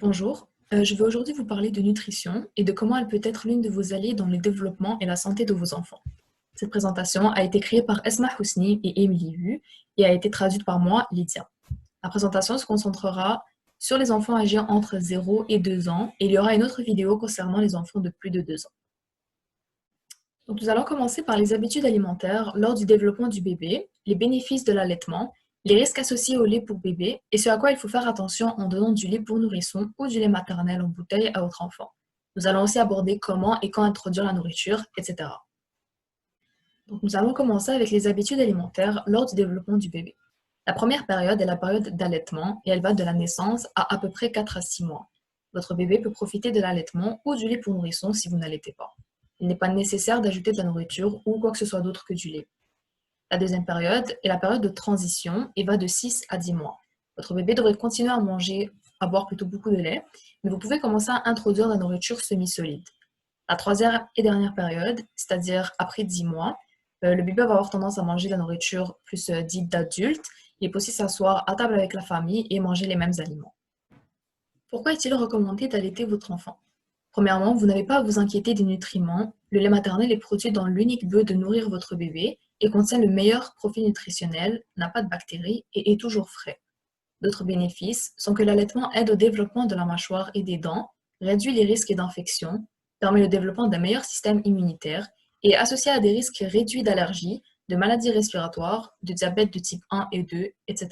Bonjour, je vais aujourd'hui vous parler de nutrition et de comment elle peut être l'une de vos alliées dans le développement et la santé de vos enfants. Cette présentation a été créée par Esma Housni et Émilie Hu et a été traduite par moi, Lydia. La présentation se concentrera sur les enfants âgés entre 0 et 2 ans et il y aura une autre vidéo concernant les enfants de plus de 2 ans. Donc, nous allons commencer par les habitudes alimentaires lors du développement du bébé, les bénéfices de l'allaitement, les risques associés au lait pour bébé et ce à quoi il faut faire attention en donnant du lait pour nourrisson ou du lait maternel en bouteille à votre enfant. Nous allons aussi aborder comment et quand introduire la nourriture, etc. Donc, nous allons commencer avec les habitudes alimentaires lors du développement du bébé. La première période est la période d'allaitement et elle va de la naissance à peu près 4 à 6 mois. Votre bébé peut profiter de l'allaitement ou du lait pour nourrisson si vous n'allaitez pas. Il n'est pas nécessaire d'ajouter de la nourriture ou quoi que ce soit d'autre que du lait. La deuxième période est la période de transition et va de 6 à 10 mois. Votre bébé devrait continuer à manger, à boire plutôt beaucoup de lait, mais vous pouvez commencer à introduire de la nourriture semi-solide. La troisième et dernière période, c'est-à-dire après 10 mois, le bébé va avoir tendance à manger de la nourriture plus dite d'adulte. Il peut aussi s'asseoir à table avec la famille et manger les mêmes aliments. Pourquoi est-il recommandé d'allaiter votre enfant? Premièrement, vous n'avez pas à vous inquiéter des nutriments. Le lait maternel est produit dans l'unique but de nourrir votre bébé et contient le meilleur profil nutritionnel, n'a pas de bactéries et est toujours frais. D'autres bénéfices sont que l'allaitement aide au développement de la mâchoire et des dents, réduit les risques d'infection, permet le développement d'un meilleur système immunitaire et est associé à des risques réduits d'allergies, de maladies respiratoires, de diabète de type 1 et 2, etc.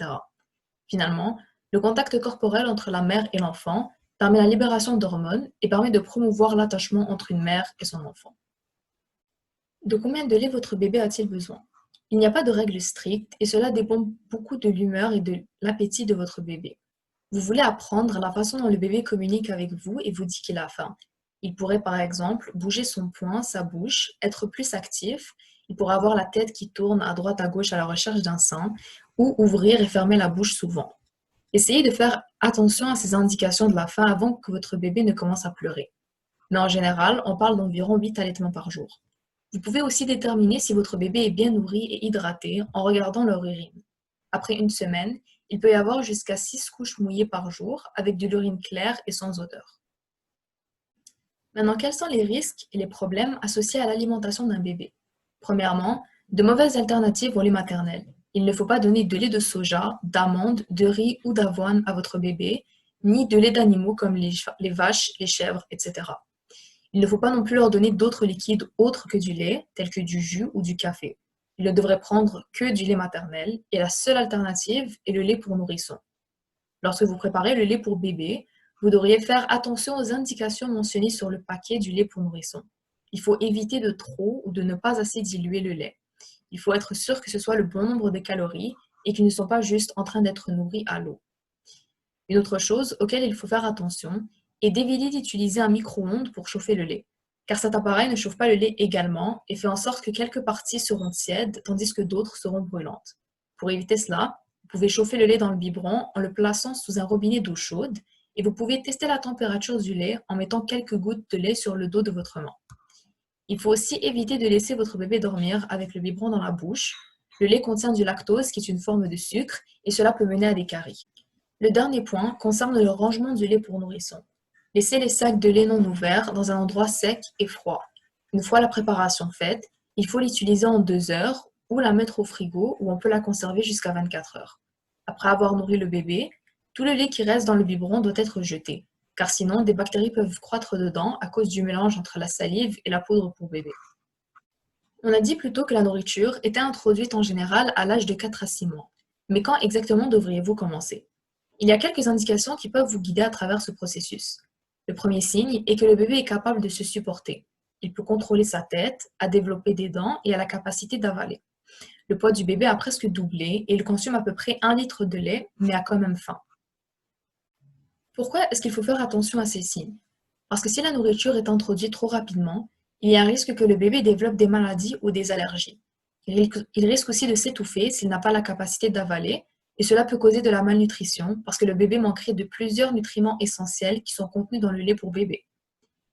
Finalement, le contact corporel entre la mère et l'enfant permet la libération d'hormones et permet de promouvoir l'attachement entre une mère et son enfant. De combien de lait votre bébé a-t-il besoin? Il n'y a pas de règle stricte et cela dépend beaucoup de l'humeur et de l'appétit de votre bébé. Vous voulez apprendre la façon dont le bébé communique avec vous et vous dit qu'il a faim. Il pourrait par exemple bouger son poing, sa bouche, être plus actif. Il pourrait avoir la tête qui tourne à droite à gauche à la recherche d'un sein ou ouvrir et fermer la bouche souvent. Essayez de faire attention à ces indications de la faim avant que votre bébé ne commence à pleurer. Mais en général, on parle d'environ 8 allaitements par jour. Vous pouvez aussi déterminer si votre bébé est bien nourri et hydraté en regardant leur urine. Après une semaine, il peut y avoir jusqu'à 6 couches mouillées par jour avec de l'urine claire et sans odeur. Maintenant, quels sont les risques et les problèmes associés à l'alimentation d'un bébé? Premièrement, de mauvaises alternatives au lait maternel. Il ne faut pas donner de lait de soja, d'amande, de riz ou d'avoine à votre bébé, ni de lait d'animaux comme les vaches, les chèvres, etc. Il ne faut pas non plus leur donner d'autres liquides autres que du lait, tels que du jus ou du café. Ils ne devraient prendre que du lait maternel et la seule alternative est le lait pour nourrisson. Lorsque vous préparez le lait pour bébé, vous devriez faire attention aux indications mentionnées sur le paquet du lait pour nourrisson. Il faut éviter de trop ou de ne pas assez diluer le lait. Il faut être sûr que ce soit le bon nombre de calories et qu'ils ne sont pas juste en train d'être nourris à l'eau. Une autre chose auquel il faut faire attention est d'éviter d'utiliser un micro-ondes pour chauffer le lait, car cet appareil ne chauffe pas le lait également et fait en sorte que quelques parties seront tièdes tandis que d'autres seront brûlantes. Pour éviter cela, vous pouvez chauffer le lait dans le biberon en le plaçant sous un robinet d'eau chaude et vous pouvez tester la température du lait en mettant quelques gouttes de lait sur le dos de votre main. Il faut aussi éviter de laisser votre bébé dormir avec le biberon dans la bouche. Le lait contient du lactose qui est une forme de sucre et cela peut mener à des caries. Le dernier point concerne le rangement du lait pour nourrisson. Laissez les sacs de lait non ouverts dans un endroit sec et froid. Une fois la préparation faite, il faut l'utiliser en 2 heures ou la mettre au frigo où on peut la conserver jusqu'à 24 heures. Après avoir nourri le bébé, tout le lait qui reste dans le biberon doit être jeté, car sinon des bactéries peuvent croître dedans à cause du mélange entre la salive et la poudre pour bébé. On a dit plus tôt que la nourriture était introduite en général à l'âge de 4 à 6 mois. Mais quand exactement devriez-vous commencer? Il y a quelques indications qui peuvent vous guider à travers ce processus. Le premier signe est que le bébé est capable de se supporter. Il peut contrôler sa tête, a développé des dents et a la capacité d'avaler. Le poids du bébé a presque doublé et il consomme à peu près 1 litre de lait, mais a quand même faim. Pourquoi est-ce qu'il faut faire attention à ces signes? Parce que si la nourriture est introduite trop rapidement, il y a un risque que le bébé développe des maladies ou des allergies. Il risque aussi de s'étouffer s'il n'a pas la capacité d'avaler, et cela peut causer de la malnutrition parce que le bébé manquerait de plusieurs nutriments essentiels qui sont contenus dans le lait pour bébé.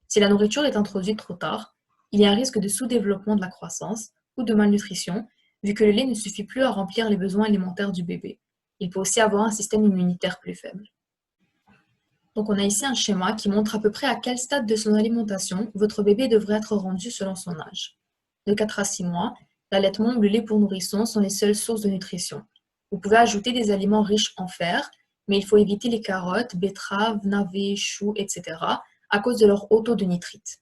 Si la nourriture est introduite trop tard, il y a un risque de sous-développement de la croissance ou de malnutrition, vu que le lait ne suffit plus à remplir les besoins alimentaires du bébé. Il peut aussi avoir un système immunitaire plus faible. Donc on a ici un schéma qui montre à peu près à quel stade de son alimentation votre bébé devrait être rendu selon son âge. De 4 à 6 mois, l'allaitement ou le lait pour nourrisson sont les seules sources de nutrition. Vous pouvez ajouter des aliments riches en fer, mais il faut éviter les carottes, betteraves, navets, choux, etc. à cause de leur haut taux de nitrite.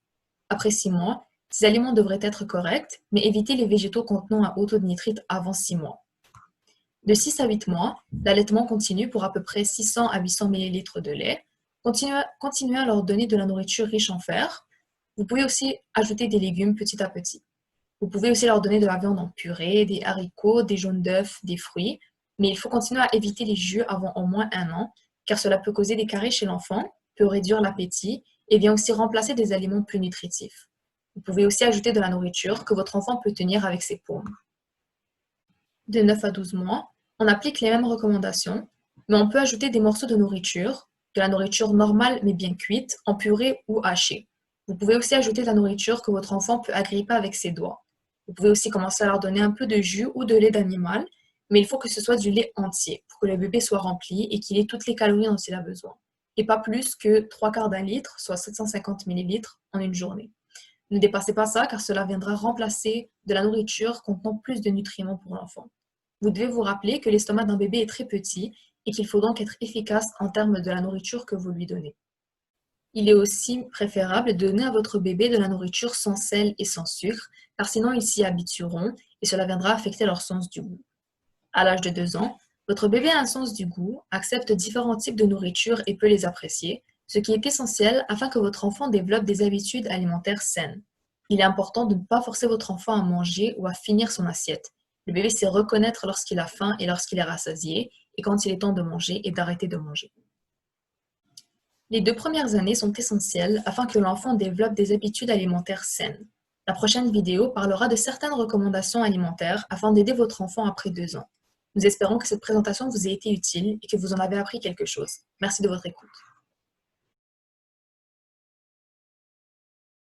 Après 6 mois, ces aliments devraient être corrects, mais évitez les végétaux contenant un haut taux de nitrite avant 6 mois. De 6 à 8 mois, l'allaitement continue pour à peu près 600 à 800 ml de lait. Continuez à leur donner de la nourriture riche en fer. Vous pouvez aussi ajouter des légumes petit à petit. Vous pouvez aussi leur donner de la viande en purée, des haricots, des jaunes d'œufs, des fruits, mais il faut continuer à éviter les jus avant au moins 1 an, car cela peut causer des caries chez l'enfant, peut réduire l'appétit et vient aussi remplacer des aliments plus nutritifs. Vous pouvez aussi ajouter de la nourriture que votre enfant peut tenir avec ses paumes. De 9 à 12 mois, on applique les mêmes recommandations, mais on peut ajouter des morceaux de la nourriture normale mais bien cuite, en purée ou hachée. Vous pouvez aussi ajouter de la nourriture que votre enfant peut agripper avec ses doigts. Vous pouvez aussi commencer à leur donner un peu de jus ou de lait d'animal, mais il faut que ce soit du lait entier pour que le bébé soit rempli et qu'il ait toutes les calories dont il a besoin. Et pas plus que 3/4 d'un litre, soit 750 ml en une journée. Ne dépassez pas ça car cela viendra remplacer de la nourriture contenant plus de nutriments pour l'enfant. Vous devez vous rappeler que l'estomac d'un bébé est très petit et qu'il faut donc être efficace en termes de la nourriture que vous lui donnez. Il est aussi préférable de donner à votre bébé de la nourriture sans sel et sans sucre, car sinon ils s'y habitueront et cela viendra affecter leur sens du goût. À l'âge de 2 ans, votre bébé a un sens du goût, accepte différents types de nourriture et peut les apprécier, ce qui est essentiel afin que votre enfant développe des habitudes alimentaires saines. Il est important de ne pas forcer votre enfant à manger ou à finir son assiette. Le bébé sait reconnaître lorsqu'il a faim et lorsqu'il est rassasié, et quand il est temps de manger et d'arrêter de manger. Les 2 premières années sont essentielles afin que l'enfant développe des habitudes alimentaires saines. La prochaine vidéo parlera de certaines recommandations alimentaires afin d'aider votre enfant après 2 ans. Nous espérons que cette présentation vous ait été utile et que vous en avez appris quelque chose. Merci de votre écoute.